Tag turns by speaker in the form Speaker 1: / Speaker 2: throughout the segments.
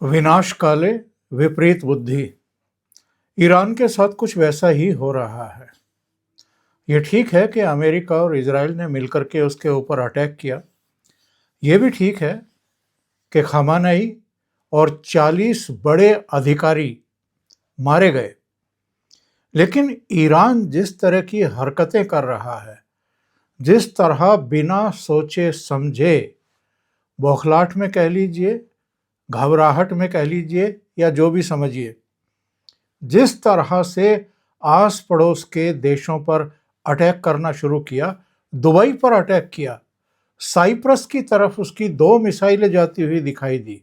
Speaker 1: विनाश काले विपरीत बुद्धि। ईरान के साथ कुछ वैसा ही हो रहा है। ये ठीक है कि अमेरिका और इजराइल ने मिलकर के उसके ऊपर अटैक किया। ये भी ठीक है कि खamenei और 40 बड़े अधिकारी मारे गए। लेकिन ईरान जिस तरह की हरकतें कर रहा है, जिस तरह बिना सोचे समझे, बौखलाहट में कह लीजिए, घबराहट में कह लीजिए या जो भी समझिए, जिस तरह से आस पड़ोस के देशों पर अटैक करना शुरू किया, दुबई पर अटैक किया, साइप्रस की तरफ उसकी 2 मिसाइलें जाती हुई दिखाई दी।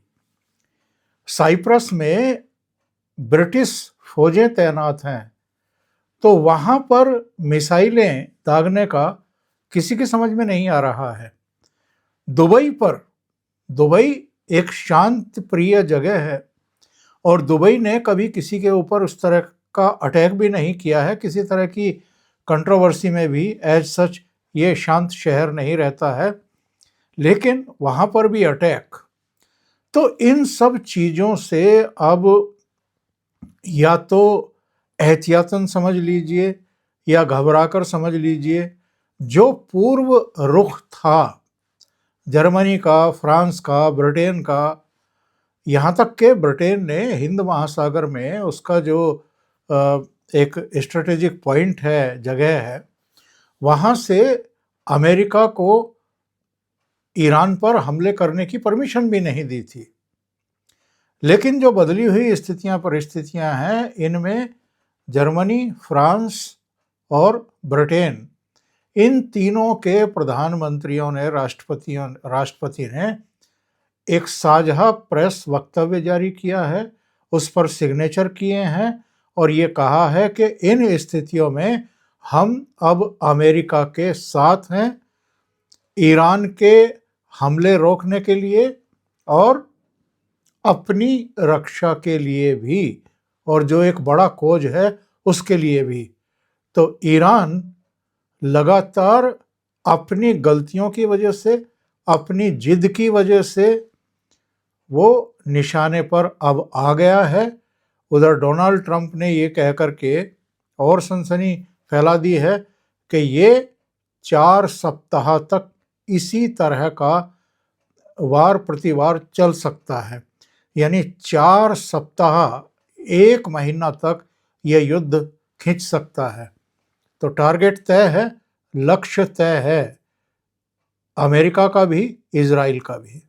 Speaker 1: साइप्रस में ब्रिटिश फौजें तैनात हैं, तो वहां पर मिसाइलें दागने का किसी की समझ में नहीं आ रहा है। दुबई एक शांत प्रिय जगह है और दुबई ने कभी किसी के ऊपर उस तरह का अटैक भी नहीं किया है। किसी तरह की कंट्रोवर्सी में भी एज सच ये शांत शहर नहीं रहता है, लेकिन वहाँ पर भी अटैक। तो इन सब चीज़ों से अब या तो एहतियातन समझ लीजिए या घबराकर समझ लीजिए, जो पूर्व रुख था जर्मनी का, फ्रांस का, ब्रिटेन का, यहाँ तक के ब्रिटेन ने हिंद महासागर में उसका जो एक स्ट्रेटेजिक पॉइंट है, जगह है, वहाँ से अमेरिका को ईरान पर हमले करने की परमिशन भी नहीं दी थी। लेकिन जो बदली हुई परिस्थितियां हैं, इनमें जर्मनी, फ्रांस और ब्रिटेन, इन तीनों के प्रधानमंत्रियों ने, राष्ट्रपति ने एक साझा प्रेस वक्तव्य जारी किया है, उस पर सिग्नेचर किए हैं और ये कहा है कि इन स्थितियों में हम अब अमेरिका के साथ हैं, ईरान के हमले रोकने के लिए और अपनी रक्षा के लिए भी, और जो एक बड़ा खोज है उसके लिए भी। तो ईरान लगातार अपनी गलतियों की वजह से, अपनी जिद की वजह से वो निशाने पर अब आ गया है। उधर डोनाल्ड ट्रंप ने ये कह करके और सनसनी फैला दी है कि ये 4 सप्ताह तक इसी तरह का वार प्रतिवार चल सकता है, यानी 4 सप्ताह, 1 महीना तक यह युद्ध खींच सकता है। तो टारगेट तय है, लक्ष्य तय है, अमेरिका का भी, इजराइल का भी।